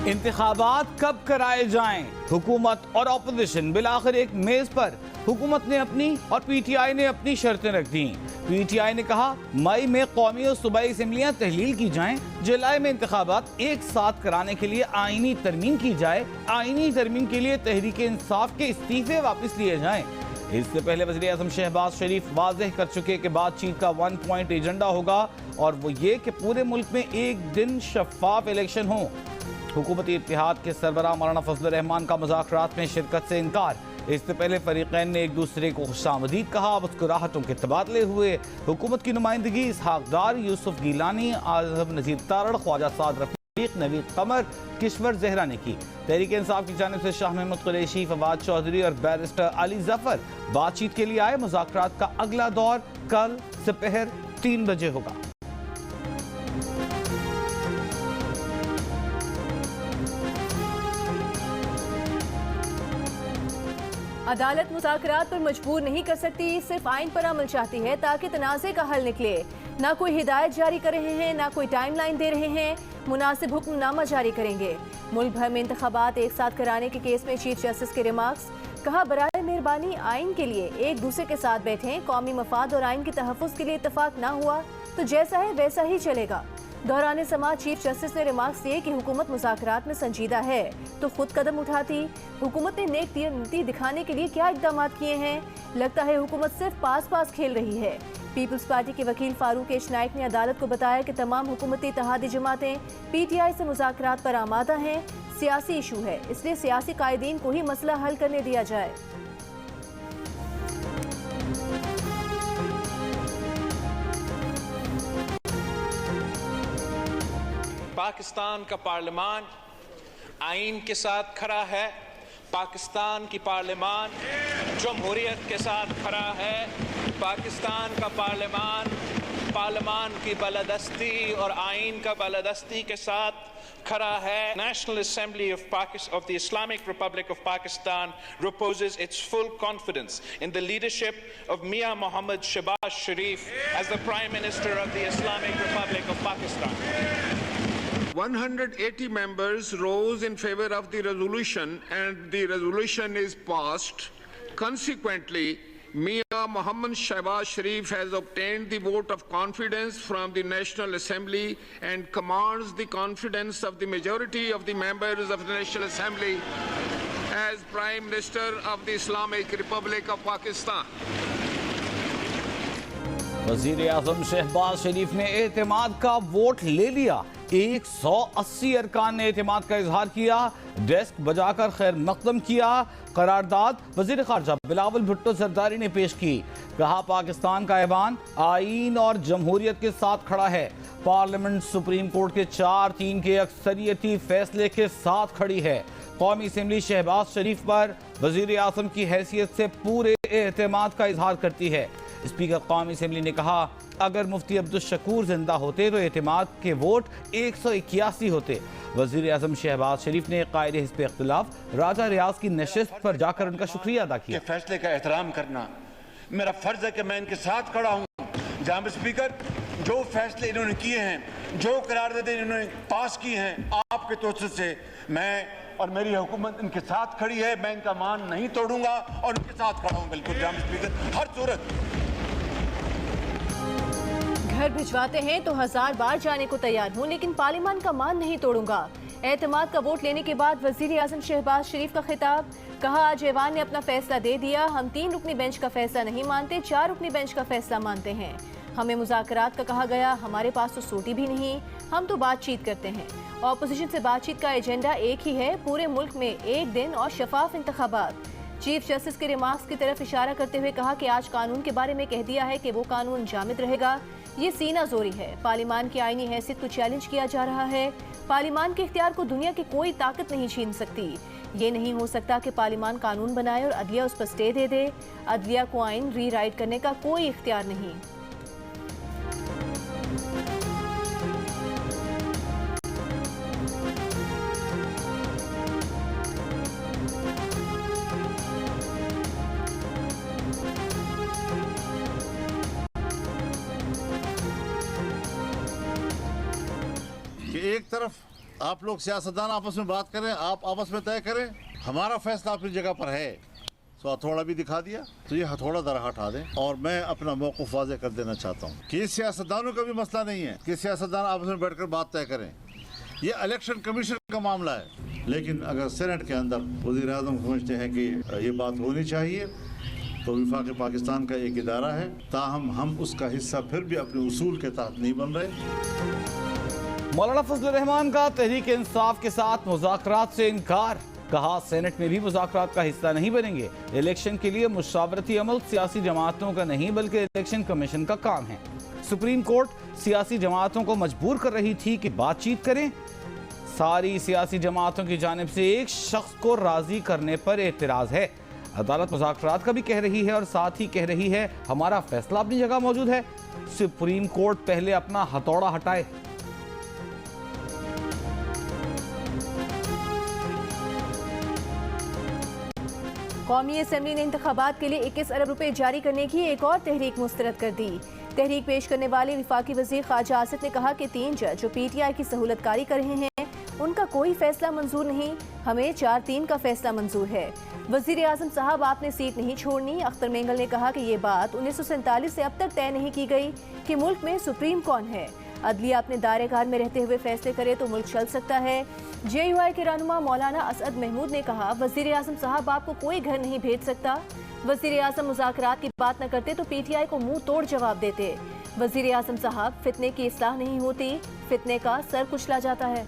इंतखाबात कब कराए जाएं? हुकूमत और अपोजिशन बिलाखिर एक मेज पर। हुकूमत ने अपनी और पीटीआई ने अपनी शर्तें रख दी। पीटीआई ने कहा मई में कौमी और सूबाई असम्बलियां तहलील की जाएं, जुलाई में इंतखाबात एक साथ कराने के लिए आईनी तरमीम की जाए, आईनी तरमीम के लिए तहरीक इंसाफ के इस्तीफे वापस लिए जाएं। इससे पहले वज़ीर आज़म शहबाज शरीफ वाज़ेह कर चुके कि बातचीत का 1 पॉइंट एजेंडा होगा और वो ये कि पूरे मुल्क में एक दिन शफाफ इलेक्शन हो। हुकूमती इत्तेहाद के सरबराह मौलाना फजल रहमान का मुज़ाकरात में शिरकत से इनकार। इससे पहले फरीक़ैन ने एक दूसरे को खुशामदीद कहा, मुस्कुराहटों के तबादले हुए। हुकूमत की नुमाइंदगी इसहाक डार, यूसुफ गिलानी, आज़म नज़ीर तारड़, ख्वाजा साद रफीक, नवीद कमर, किश्वर जहरा ने की। तहरीक इंसाफ की जानिब से शाह महमूद कुरैशी, फवाद चौधरी और बैरिस्टर अली जफर बातचीत के लिए आए। मुज़ाकरात का अगला दौर कल दोपहर 3 बजे होगा। अदालत मुज़ाकरात पर मजबूर नहीं कर सकती, सिर्फ आइन पर अमल चाहती है ताकि तनाज़े का हल निकले। ना कोई हिदायत जारी कर रहे हैं, ना कोई टाइमलाइन दे रहे हैं, मुनासिब हुक्मनामा जारी करेंगे। मुल्क भर में इंतखाबात एक साथ कराने के केस में चीफ जस्टिस के रिमार्क्स। कहा बराए मेहरबानी आइन के लिए एक दूसरे के साथ बैठें, कौमी मफाद और आइन के तहफ़्फ़ुज़ के लिए इत्तफाक ना हुआ तो जैसा है वैसा ही चलेगा। दौरान समाअत चीफ जस्टिस ने रिमार्क्स दिए कि हुकूमत मुज़ाकरात में संजीदा है तो खुद कदम उठाती। हुकूमत ने नेक नीति दिखाने के लिए क्या इक़दाम किए हैं? लगता है हुकूमत सिर्फ पास पास खेल रही है। पीपल्स पार्टी के वकील फारूक एच नाइक ने अदालत को बताया कि तमाम हुकूमती इत्तेहादी जमातें पीटीआई से मुज़ाकरात पर आमादा हैं। सियासी इशू है, इसलिए सियासी कायदीन को ही मसला हल करने दिया जाए। पाकिस्तान का पार्लियामान आइन के साथ खड़ा है। पाकिस्तान की पार्लियामान जमहूरियत के साथ खड़ा है। पाकिस्तान का पार्लियामान की बालादस्ती और आइन का बालादस्ती के साथ खड़ा है। National Assembly of the Islamic Republic of Pakistan reposes its full confidence in the leadership of Mian Mohammad Shehbaz Sharif as the Prime Minister of the Islamic Republic of Pakistan. 180 members rose in favor of the resolution and the resolution is passed. Consequently, Mian Mohammad Shehbaz Sharif has obtained the vote of confidence from the National Assembly and commands the confidence of the majority of the members of the National Assembly as Prime Minister of the Islamic Republic of Pakistan. वज़ीर आज़म शहबाज शरीफ ने एतमाद का vote ले लिया। 180 अरकान ने एतमाद का इजहार किया। डेस्क बजाकर खैर मकदम किया। करारदाद वज़ीर ख़ारजा बिलावल भुट्टो जरदारी ने पेश की। कहा पाकिस्तान का ऐवान आइन और जमहूरियत के साथ खड़ा है। पार्लियामेंट सुप्रीम कोर्ट के 4-3 के अक्सरियती फैसले के साथ खड़ी है। कौमी असम्बली शहबाज शरीफ पर वज़ीर आज़म की हैसियत से पूरे एतमाद का इजहार करती है। स्पीकर कौमी असम्बली ने कहा अगर मुफ्ती अब्दुल शकूर जिंदा होते तो एतमाद के वोट 181 होते। वज़ीर आज़म शहबाज शरीफ ने कायदे हिस्ब इख्तिलाफ राजा रियाज की नशिस्त पर जाकर उनका शुक्रिया अदा किया। फैसले का एहतराम करना मेरा फर्ज है कि मैं इनके साथ खड़ा हूँ। जनाब स्पीकर, जो फैसले इन्होंने किए हैं, जो करारदादें इन्होंने पास की हैं, आपके तोसत से मैं और मेरी हुकूमत इनके साथ खड़ी है। मैं इनका मान नहीं तोड़ूंगा और इनके साथ खड़ा हूँ। बिल्कुल जनाब स्पीकर, हर सूरत घर भिजवाते हैं तो 1000 बार जाने को तैयार हूँ, लेकिन पार्लियामान का मान नहीं तोड़ूंगा। एतमाद का वोट लेने के बाद वज़ीर आज़म शहबाज शरीफ का खिताब। कहा आज ऐवान ने अपना फैसला दे दिया। हम 3 रुकनी बेंच का फैसला नहीं मानते, 4 रुकनी बेंच का फैसला मानते हैं। हमें मुज़ाकरात का कहा गया, हमारे पास तो सोटी भी नहीं, हम तो बातचीत करते हैं। ऑपोजिशन से बातचीत का एजेंडा एक ही है, पूरे मुल्क में एक दिन और शफाफ इंतखाबात। चीफ जस्टिस के रिमार्क्स की तरफ इशारा करते हुए कहा कि आज कानून के बारे में कह दिया है कि वो कानून जामिद रहेगा। ये सीना जोरी है। पार्लियामान की आईनी हैसियत को चैलेंज किया जा रहा है। पार्लियामान के इख्तियार को दुनिया की कोई ताकत नहीं छीन सकती। ये नहीं हो सकता कि पार्लियामान कानून बनाए और अदलिया उस पर स्टे दे दे। अदलिया को आइन री राइट करने का कोई इख्तियार नहीं। एक तरफ आप लोग सियासतदान आपस में बात करें, आप आपस में तय करें, हमारा फैसला अपनी जगह पर है। तो हथौड़ा भी दिखा दिया, तो ये हथौड़ा जरा हटा दें। और मैं अपना मौक़िफ़ वाज़ेह कर देना चाहता हूँ कि सियासतदानों का भी मसला नहीं है कि सियासतदान आपस में बैठकर बात तय करें, ये इलेक्शन कमीशन का मामला है। लेकिन अगर सेनेट के अंदर वज़ीर-ए-आज़म समझते हैं कि ये बात होनी चाहिए, तो वफाक़ पाकिस्तान का एक इदारा है, ताहम हम उसका हिस्सा फिर भी अपने उसूल के तहत नहीं बन रहे। मौलाना फजल रहमान का तहरीक इंसाफ के साथ मुज़ाकरात से इनकार, कहा सेनेट में भी मुज़ाकरात का हिस्सा नहीं बनेंगे। इलेक्शन के लिए मुशावरती अमल सियासी जमातों का नहीं बल्कि इलेक्शन कमीशन का काम है। सुप्रीम कोर्ट सियासी जमातों को मजबूर कर रही थी कि बातचीत करें। सारी सियासी जमातों की जानिब से एक शख्स को राजी करने पर एतराज़ है। अदालत मुज़ाकरात का भी कह रही है और साथ ही कह रही है हमारा फैसला अपनी जगह मौजूद है। सुप्रीम कोर्ट पहले अपना हथौड़ा हटाए। कौमी असेंबली ने इंतखाबात के लिए 21 अरब रुपए जारी करने की एक और तहरीक मुस्तरद कर दी। तहरीक पेश करने वाले वफाकी वज़ीर ख्वाजा आसिफ ने कहा कि 3 जज जो PTI की सहूलतकारी कर रहे हैं उनका कोई फैसला मंजूर नहीं, हमें 4-3 का फैसला मंजूर है। वज़ीर आज़म साहब आपने सीट नहीं छोड़नी। अख्तर मेंगल ने कहा कि ये बात 1947 से अब तक तय नहीं की गई कि मुल्क में सुप्रीम कौन है। अदलिया अपने दायरेकार में रहते हुए फैसले करे तो मुल्क चल सकता है। JUI के रहनुमा मौलाना असद महमूद ने कहा वज़ीर आज़म साहब आपको कोई घर नहीं भेज सकता। वज़ीर आज़म मुज़ाकरात की बात न करते तो PTI को मुंह तोड़ जवाब देते। वज़ीर आज़म साहब फितने की इस्लाह नहीं होती, फितने का सर कुचला जाता है।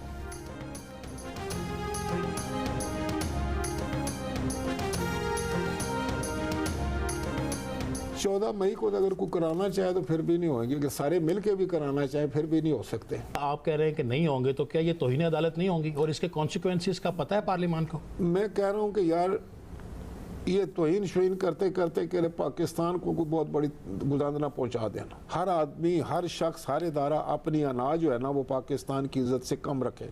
14 मई को अगर कोई कराना चाहे तो फिर भी नहीं होंगे, कि सारे मिल के भी कराना चाहे फिर भी नहीं हो सकते। आप कह रहे हैं कि नहीं होंगे, तो क्या ये तौहीन अदालत नहीं होंगी और इसके कॉन्सिक्वेंसेस का पता है पार्लियामान को? मैं कह रहा हूँ कि यार ये तौहीन शहीन करते करते कि पाकिस्तान को कोई बहुत बड़ी गुजारना पहुँचा देना। हर आदमी, हर शख्स, हर इदारा अपनी अनाज जो है ना वो पाकिस्तान की इज्जत से कम रखे।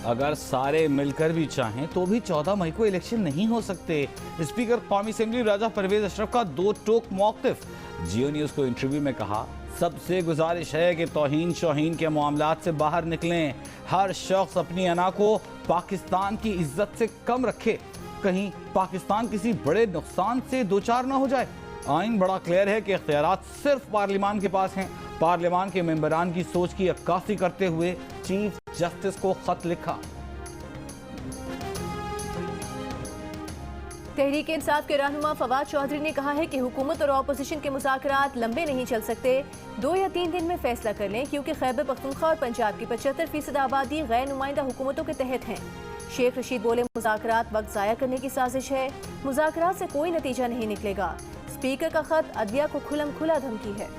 अगर सारे मिलकर भी चाहें तो भी 14 मई को इलेक्शन नहीं हो सकते। स्पीकर कौमी असेंबली राजा परवेज अशरफ का 2 टोक मौक़िफ़। जियो न्यूज़ को इंटरव्यू में कहा सबसे गुजारिश है कि तौहीन शौहीन के मामलात से बाहर निकलें। हर शख्स अपनी अना को पाकिस्तान की इज्जत से कम रखे, कहीं पाकिस्तान किसी बड़े नुकसान से दो चार ना हो जाए। आइन बड़ा क्लियर है कि इख्तियारात सिर्फ पार्लियामान के पास हैं। पार्लियामान के मेंबरान की सोच की अक्कासी करते हुए चीफ जस्टिस को खत लिखा। तहरीक इंसाफ के रहनुमा फवाद चौधरी ने कहा है कि हुकूमत और अपोजिशन के मुज़ाकरात लंबे नहीं चल सकते, 2 या 3 दिन में फैसला कर लें, क्योंकि खैबर पख्तूनख्वा और पंजाब की 75% आबादी गैर नुमाइंदा हुकूमतों के तहत हैं। शेख रशीद बोले मुज़ाकरात वक्त ज़ाया करने की साजिश है, मुज़ाकरात से कोई नतीजा नहीं निकलेगा। स्पीकर का खत अदलिया को खुलम खुला धमकी है।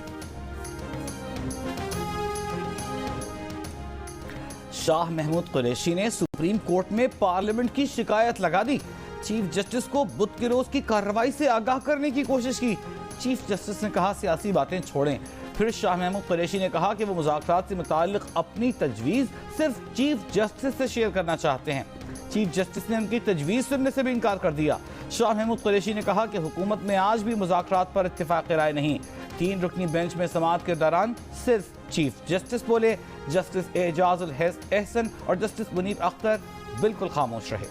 शाह महमूद कुरैशी ने सुप्रीम कोर्ट में पार्लियामेंट की शिकायत लगा दी। चीफ जस्टिस को बुध के रोज की कार्रवाई से आगाह करने की कोशिश की। चीफ जस्टिस ने कहा सियासी बातें छोड़ें। फिर शाह महमूद कुरैशी ने कहा कि वो मुज़ाकरात से मुताल्लिक़ अपनी तजवीज़ सिर्फ चीफ जस्टिस से शेयर करना चाहते हैं। चीफ जस्टिस ने उनकी तजवीज़ सुनने से भी इनकार कर दिया। शाह महमूद कुरैशी ने कहा कि हुकूमत में आज भी मुज़ाकरात पर इत्तिफाक़ राय नहीं। 3 रुकनी बेंच में समाअत के दौरान सिर्फ चीफ जस्टिस बोले। जस्टिस एजाजुल एहसन और जस्टिस मुनीर अख्तर बिल्कुल खामोश रहे।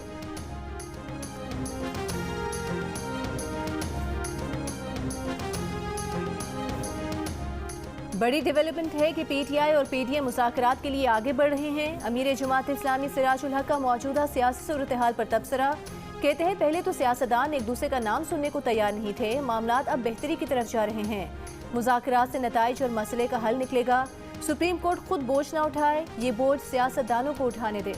बड़ी डेवलपमेंट है कि PTI और PDM मुज़ाकरात के लिए आगे बढ़ रहे हैं। अमीर जमात इस्लामी सिराजुल हक का मौजूदा सियासी सूरत-ए-हाल पर तबसरा। कहते हैं पहले तो सियासतदान एक दूसरे का नाम सुनने को तैयार नहीं थे, मामलात अब बेहतरी की तरफ जा रहे हैं। मुज़ाकरात से नताइज और मसले का हल निकलेगा। सुप्रीम कोर्ट खुद बोझ ना उठाए, ये बोझ सियासतदानों को उठाने दे।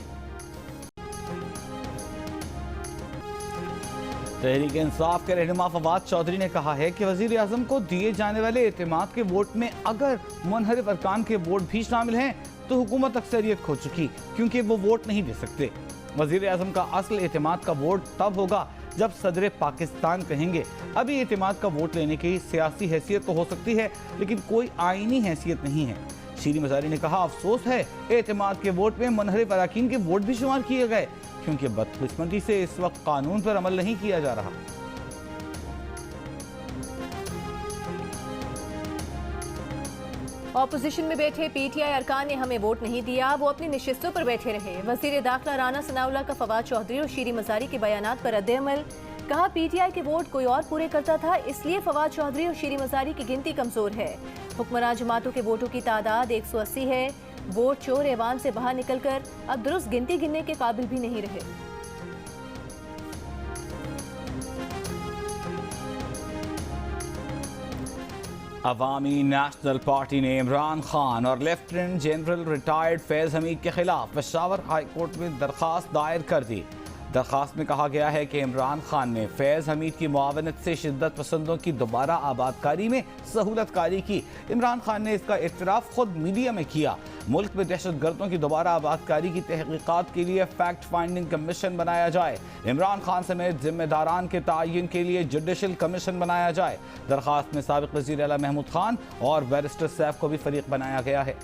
तहरीक इंसाफ के रहनुमा फवाद चौधरी ने कहा है कि वज़ीर आज़म को दिए जाने वाले एतमाद के वोट में अगर मुनहरिफ अरकान के वोट भी शामिल हैं तो हुकूमत अक्सरियत खो चुकी, क्योंकि वो वोट नहीं दे सकते। वज़ीर आज़म का असल एतमाद का वोट तब होगा जब सदर पाकिस्तान कहेंगे। अभी एतमाद का वोट लेने की सियासी हैसियत तो हो सकती है, लेकिन कोई आईनी हैसियत नहीं है। शीरी मज़ारी ने कहा अफसोस है एतमाद के वोट में मुनहरिफ अरकान के वोट भी शुमार किए गए, क्योंकि बदकिस्मती से इस वक्त कानून पर अमल नहीं किया जा रहा। ऑपोजिशन में बैठे पीटीआई अरकान ने हमें वोट नहीं दिया, वो अपनी नशिस्तों पर बैठे रहे। वजीर दाखिला राना सनाउल्लाह का फवाद चौधरी और शीरी मजारी के बयानात पर रद्द-ए-अमल। कहा पीटीआई के वोट कोई और पूरे करता था, इसलिए फवाद चौधरी और शीरी मजारी की गिनती कमजोर है। हुक्मरान जमातों के वोटों की तादाद 180 है। वोट चोर ऐवान से बाहर निकलकर अब दुरुस्त गिनती गिनने के काबिल भी नहीं रहे। अवामी नेशनल पार्टी ने इमरान खान और लेफ्टिनेंट जनरल रिटायर्ड फैज़ हमीद के खिलाफ पेशावर हाई कोर्ट में दरख्वास्त दायर कर दी। दरख्वास्त में कहा गया है कि इमरान खान ने फैज़ हमीद की मुआवनत से शिद्दत पसंदों की दोबारा आबादकारी में सहूलतकारी की। इमरान खान ने इसका इतराफ़ खुद मीडिया में किया। मुल्क में दहशत गर्दों की दोबारा आबादकारी की तहकीकात के लिए फैक्ट फाइंडिंग कमीशन बनाया जाए। इमरान खान समेत जिम्मेदारान के तयन के लिए जुडिशल कमीशन बनाया जाए। दरख्वास्त में साबिक़ वज़ीर आला महमूद खान और बैरिस्टर सैफ को भी फरीक बनाया गया है।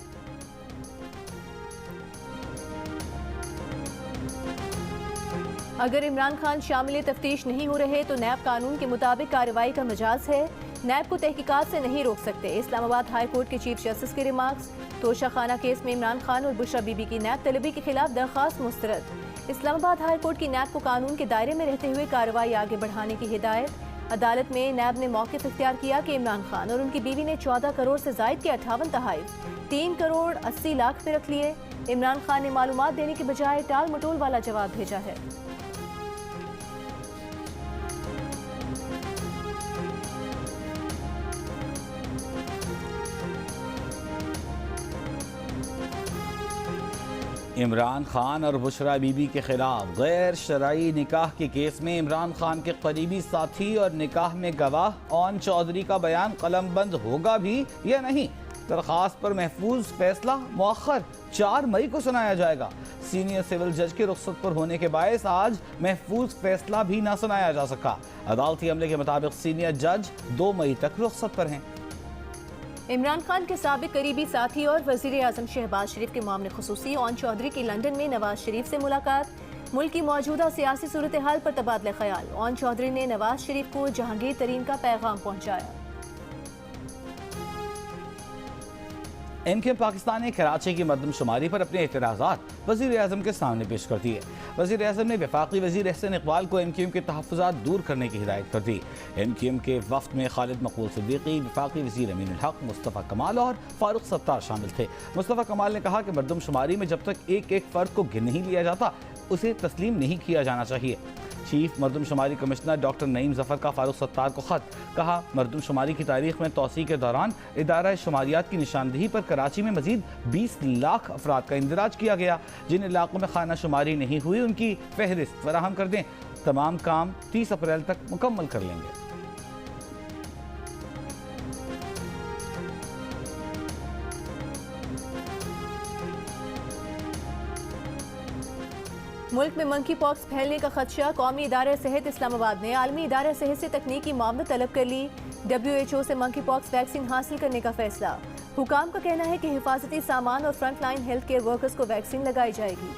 अगर इमरान खान शामिल तफ्तीश नहीं हो रहे तो नैब कानून के मुताबिक कार्रवाई का मजाज है। नैब को तहकीकात से नहीं रोक सकते। इस्लामाबाद हाई कोर्ट के चीफ जस्टिस के रिमार्क्स। तोशा खाना केस में इमरान खान और बुशरा बीबी की नैब तलबी के खिलाफ दरख्वास्त मुस्तरद। इस्लामाबाद हाई कोर्ट की नैब को कानून के दायरे में रहते हुए कार्रवाई आगे बढ़ाने की हिदायत। अदालत में नैब ने मौक़िफ़ इख्तियार किया कि इमरान खान और उनकी बीवी ने 14 करोड़ से जायद के 58 तहाइफ 3 करोड़ 80 लाख पे रख लिए। इमरान खान ने मालूमात देने के बजाय टाल मटोल वाला जवाब भेजा है। इमरान खान और बुशरा बीबी के खिलाफ गैर शरई निकाह के केस में इमरान खान के करीबी साथी और निकाह में गवाह ओन चौधरी का बयान कलमबंद होगा भी या नहीं। दरख्वास्त पर महफूज फैसला मुअख्खर 4 मई को सुनाया जाएगा। सीनियर सिविल जज के रुख्सत पर होने के बायस आज महफूज फैसला भी ना सुनाया जा सका। अदालती अमले के मुताबिक सीनियर जज 2 मई तक रुख्सत पर हैं। इमरान खान के साबिक करीबी साथी और वज़ीर आज़म शहबाज शरीफ के मामले खुसूसी ओन चौधरी की लंदन में नवाज शरीफ से मुलाकात। मुल्क की मौजूदा सियासी सूरत हाल पर तबादला ख्याल। ओन चौधरी ने नवाज शरीफ को जहांगीर तरीन का पैगाम पहुँचाया। MKM पाकिस्तान ने कराची की मरदमशुमारी पर अपने एतराज़ात वज़ीर आज़म के सामने पेश कर दिए। वज़ीर आज़म ने वफाकी वज़ीर एहसन इकबाल को MKM के तहफ़्फ़ुज़ात दूर करने की हिदायत कर दी। MKM के वफ़द में खालिद मकबूल सिद्दीकी, वफाकी वज़ीर अमीनुल हक, मुस्तफ़ा कमाल और फ़ारूक सत्तार शामिल थे। मुस्तफ़ा कमाल ने कहा कि मरदमशुमारी में जब तक एक एक फ़र्द को गिन नहीं लिया जाता उसे तस्लीम नहीं किया जाना चाहिए। चीफ मरदमशुमारी कमिश्नर डॉक्टर नईम ज़फ़र का फ़ारूक सत्तार को ख़त। कहा मरदमशुमारी की तारीख में तोसी के दौरान इदारा शुमारियात की निशानदेही पर कराची में मजीद 20 लाख अफराद का इंदराज किया गया। जिन इलाकों में खाना शुमारी नहीं हुई उनकी फहरिस्त फराहम कर दें। तमाम काम 30 अप्रैल तक मुकम्मल कर लेंगे। मुल्क में मंकी पॉक्स फैलने का खदशा। कौमी इदारा सेहत इस्लामाबाद ने आलमी इदारा सेहत से तकनीकी मामला तलब कर ली। WHO से मंकी पॉक्स वैक्सीन हासिल करने का फैसला। हुकाम का कहना है कि हिफाजती सामान और front line health care workers को वैक्सीन लगाई जाएगी।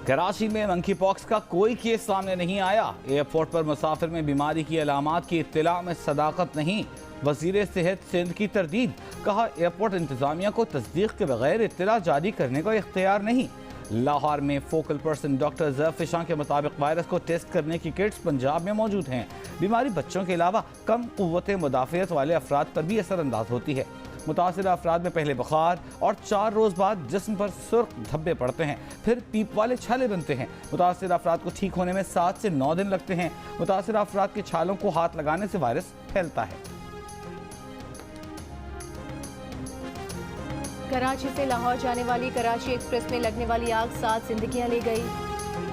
कराची में मंकी पॉक्स का कोई केस सामने नहीं आया। एयरपोर्ट पर मुसाफिर में बीमारी की अलामात की इत्तला में सदाकत नहीं। वज़ीर सेहत सिंध की तरदीद। कहा एयरपोर्ट इंतजामिया को तस्दीक के बगैर इत्तला जारी करने का इख्तियार नहीं। लाहौर में फोकल पर्सन डॉक्टर ज़फ़िशां के मुताबिक वायरस को टेस्ट करने की किट्स पंजाब में मौजूद हैं। बीमारी बच्चों के अलावा कम क़ुव्वत मुदाफ़ियत वाले अफराद पर भी असरअंदाज होती है। मुतासिरा अफराद में पहले बुखार और 4 रोज़ बाद जिस्म पर सुर्ख धब्बे पड़ते हैं, फिर पीप वाले छाले बनते हैं। मुतासिरा अफराद को ठीक होने में 7 से 9 दिन लगते हैं। मुतासिरा अफराद के छालों को हाथ लगाने से वायरस फैलता है। कराची से लाहौर जाने वाली कराची एक्सप्रेस में लगने वाली आग 7 जिंदगियां ले गई।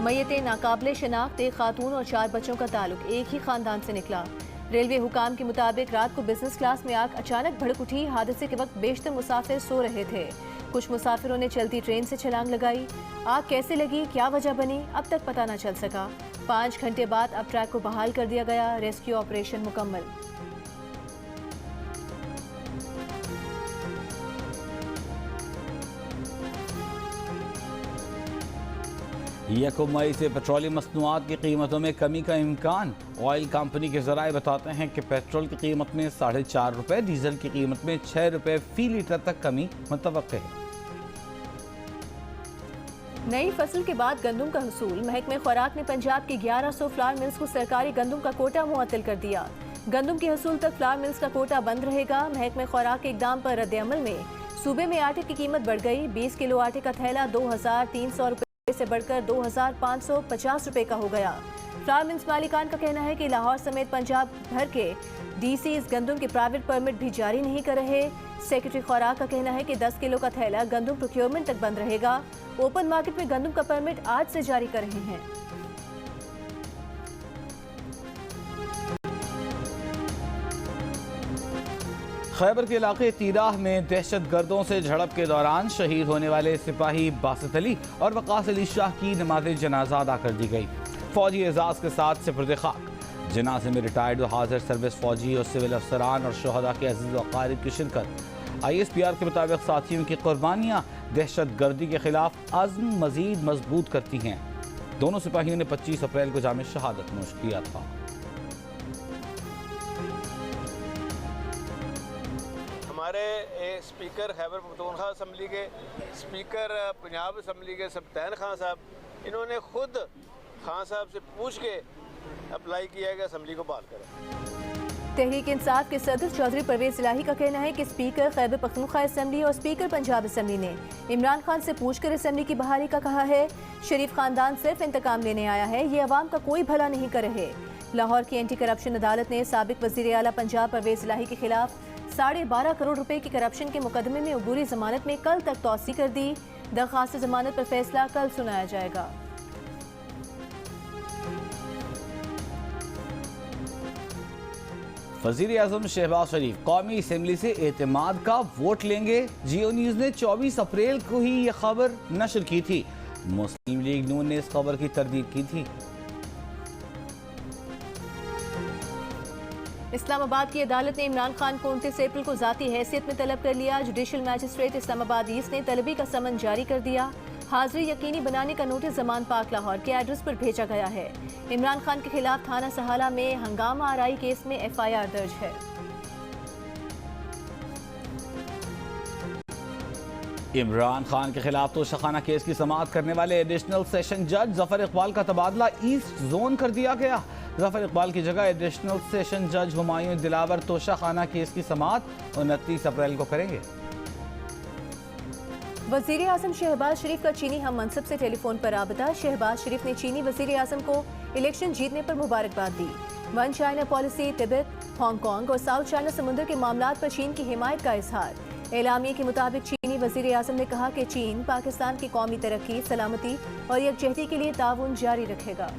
मय्यतें नाकाबिले शनाख्त, एक खातून और 4 बच्चों का ताल्लुक एक ही खानदान से निकला। रेलवे हुकाम के मुताबिक रात को बिजनेस क्लास में आग अचानक भड़क उठी। हादसे के वक्त बेशतर मुसाफिर सो रहे थे। कुछ मुसाफिरों ने चलती ट्रेन से छलांग लगाई। आग कैसे लगी, क्या वजह बनी, अब तक पता न चल सका। 5 घंटे बाद अब ट्रैक को बहाल कर दिया गया। रेस्क्यू ऑपरेशन मुकम्मल। यकम मई से पेट्रोलियम मसनूआत की कीमतों में कमी का इम्कान। ऑयल कंपनी के ज़राए बताते हैं कि पेट्रोल की कीमत में 4.5 रुपये, डीजल की कीमत में 6 रुपये फी लीटर तक कमी मुतवक्के है। नई फसल के बाद गंदम का हसूल। महकमे खुराक ने पंजाब के 1100 फ्लावर मिल्स को सरकारी गंदम का कोटा मुअत्तल कर दिया। गंदम के हसूल तक फ्लावर मिल्स का कोटा बंद रहेगा। महकमे खुराक के इकदाम पर रद्द-ए-अमल में सूबे में आटे की कीमत बढ़ गई। 20 किलो आटे का थैला 2300 रुपये से बढ़कर 2550 रुपये का हो गया। फ्लावर मिल्स मालिकान का कहना है कि लाहौर समेत पंजाब भर के डीसी इस गंदम के प्राइवेट परमिट भी जारी नहीं कर रहे। सेक्रेटरी खुराक का कहना है कि 10 किलो का थैला गंदम प्रोक्योरमेंट तक बंद रहेगा। ओपन मार्केट में गंदम का परमिट आज से जारी कर रहे हैं। खैबर के इलाके तीराह में दहशत गर्दों से झड़प के दौरान शहीद होने वाले सिपाही बासित अली और वकास अली शाह की नमाज जनाजा अदा कर दी गई। फौजी एजाज के साथ सिपुर्द खाक। जनाजे में रिटायर्ड और हाजिर सर्विस फौजी और सिविल अफसरान और शहदा के अजीज व अकारिब की शिरकत। ISPR के मुताबिक साथियों की कुर्बानियाँ दहशत गर्दी के खिलाफ अज़्म मजीद मजबूत करती हैं। दोनों सिपाहियों ने 25 अप्रैल को जाम शहादत नोश किया था। हमारे स्पीकर खैबर पख्तूनख्वा असम्बली के स्पीकर पंजाब असम्बली के सब्तैन खान साहब, इन्होंने खुद खान साहब से पूछ के अप्लाई किया है कि असम्बली को बहाल करें। तहरीक इंसाफ के सदर चौधरी परवेज इलाही का कहना है कि स्पीकर खैबर पख्तूनख्वा असम्बली और स्पीकर पंजाब असम्बली ने इमरान खान से पूछकर असम्बली की बहाली का कहा है। शरीफ खानदान सिर्फ इंतकाम लेने आया है, ये अवाम का कोई भला नहीं कर रहे। लाहौर की एंटी करप्शन अदालत ने साबिक वज़ीर आला पंजाब परवेज इलाही के खिलाफ 12.5 करोड़ रुपए की करप्शन के मुकदमे में अबूरी जमानत में कल तक तौसी कर दी। दरख्वास्त जमानत पर फैसला कल सुनाया जाएगा। वज़ीर आज़म शहबाज शरीफ कौमी असम्बली से एतमाद का वोट लेंगे। जियो न्यूज़ ने 24 अप्रैल को ही यह खबर नशर की थी। मुस्लिम लीग नून ने इस खबर की तरदीद की थी। इस्लामाबाद की अदालत ने इमरान खान को 29 अप्रैल को जाती हैसियत में तलब कर लिया। जुडिशल मैजिस्ट्रेट इस्लामाबाद ईस्ट ने तलबी का समन जारी कर दिया। हाजिरी यकीनी बनाने का नोटिस जमान पाक लाहौर के एड्रेस पर भेजा गया है। इमरान खान के खिलाफ थाना सहाला में हंगामा आराई केस में FIR दर्ज है। इमरान खान के खिलाफ तोशाखाना केस की समाअत करने वाले एडिशनल सेशन जज जफर इकबाल का तबादला ईस्ट जोन कर दिया गया। जफर इकबाल की जगह एडिशनल सेशन जज हुमायूं दिलावर तोशाखाना केस की समाअत 29 अप्रैल को करेंगे। वज़ीर आज़म शहबाज शरीफ का चीनी हम मनसब से टेलीफोन पर राबता। शहबाज शरीफ ने चीनी वज़ीर आज़म को इलेक्शन जीतने पर मुबारकबाद दी। One China policy, Tibet, Hong Kong और साउथ चाइना समुद्र के मामलात पर चीन की हिमायत का इजहार। एलामिया के मुताबिक चीनी वज़ीर आज़म ने कहा कि चीन पाकिस्तान की कौमी तरक्की, सलामती और यकजहती के लिए ताउन जारी रखेगा।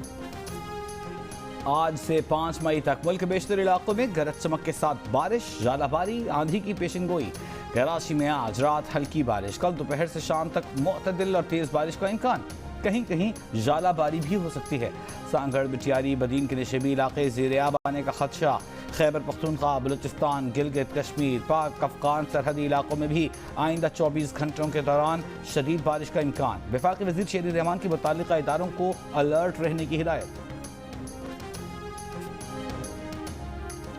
आज से 5 मई तक मुल्क के बेशतर इलाकों में गरज चमक के साथ बारिश, ज़्यादाबारी, आंधी की पेशिनगोई। कराची में आज रात हल्की बारिश, कल दोपहर से शाम तक मुअतदिल और तेज़ बारिश का इम्कान। कहीं कहीं ज़्यादाबारी भी हो सकती है। सांगड़, बिटियारी, बदीन के नशेबी इलाके ज़ेर-ए-आब आने का खदशा। खैबर पख्तूनख्वा, बलूचिस्तान, गिलगित कश्मीर, पाक अफगान सरहदी इलाकों में भी आइंदा 24 घंटों के दौरान शदीद बारिश का इम्कान। वफाकी वज़ीर शेर रहमान की मुताल्लिक़ा इदारों को अलर्ट रहने की हिदायत।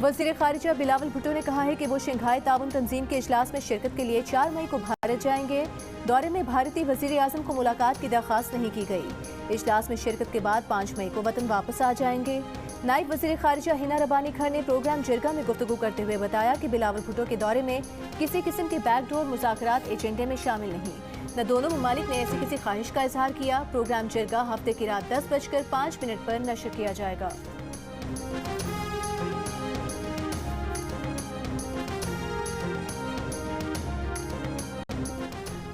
वज़ीर ख़ारिजा बिलावल भुट्टो ने कहा है कि वो शंघाई ताउन तंजीम के इजलास में शिरकत के लिए 4 मई को भारत जाएंगे। दौरे में भारतीय वज़ीर आज़म को मुलाकात की दरख्वास्त नहीं की गई। इजलास में शिरकत के बाद 5 मई को वतन वापस आ जाएंगे। नायब वज़ीर ख़ारिजा हिना रबानी खर ने प्रोग्राम जिरगा में गुफ्तगू करते हुए बताया कि बिलावल भुट्टो के दौरे में किसी किस्म के बैकडोर मुज़ाकरात एजेंडे में शामिल नहीं। न दोनों ममालिक ने ऐसी किसी ख्वाहिश का इजहार किया। प्रोग्राम जिरगा हफ्ते की रात 10:05 पर नशर किया जाएगा।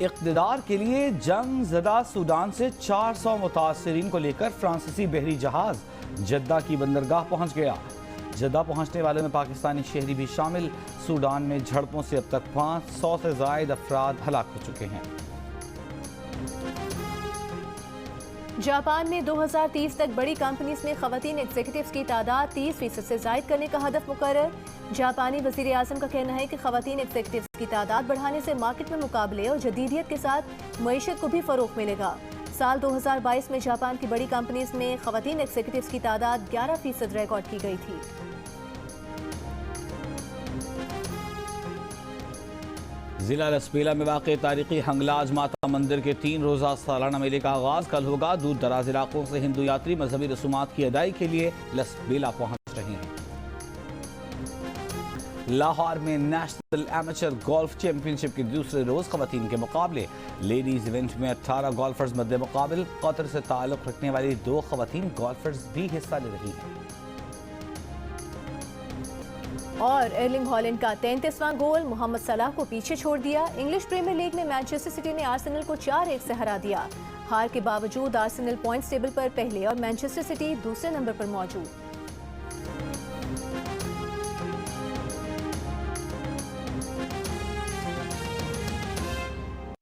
इक़्तिदार के लिए जंग ज़दा सूडान से 400 मुतासरीन को लेकर फ्रांसीसी बहरी जहाज़ जद्दा की बंदरगाह पहुंच गया। जद्दा पहुंचने वाले में पाकिस्तानी शहरी भी शामिल। सूडान में झड़पों से अब तक 500 से ज़ायद अफराद हलाक हो चुके हैं। जापान में 2030 तक बड़ी कंपनीज में खवातीन एग्जीक्यूटिव्स की तादाद 30% से जायद करने का हदफ मुकर्रर। जापानी वज़ीर आज़म का कहना है कि खवातीन एग्जीक्यूटिव्स की तादाद बढ़ाने से मार्केट में मुकाबले और जदीदियत के साथ मईशत को भी फ़रोग़ मिलेगा। साल 2022 में जापान की बड़ी कंपनीज में खवातीन एग्जीक्यूटिव्स की तादाद 11% रिकॉर्ड की गई थी। जिला लसबेला में वाक़ तारीखी हंगलाज माता मंदिर के 3 रोज़ा सालाना मेले का आगाज कल होगा। दूर दराज इलाकों से हिंदू यात्री मजहबी रसूमात की अदाई के लिए लसबेला पहुंच रहे हैं। लाहौर में नेशनल एमेचर गोल्फ चैंपियनशिप के दूसरे रोज खवातीन के मुकाबले। लेडीज इवेंट में 18 गोल्फर्स मद्दे मुकाबिल। कतर से ताल्लुक रखने वाली 2 खवातीन गोल्फर्स भी हिस्सा ले रही हैं। और एर्लिंग हॉलैंड का 33वां गोल मोहम्मद सलाह को पीछे छोड़ दिया। इंग्लिश प्रीमियर लीग में मैनचेस्टर सिटी ने आर्सेनल को 4-1 से हरा दिया। हार के बावजूद आर्सेनल पॉइंट्स टेबल पर पहले और मैनचेस्टर सिटी दूसरे नंबर पर मौजूद।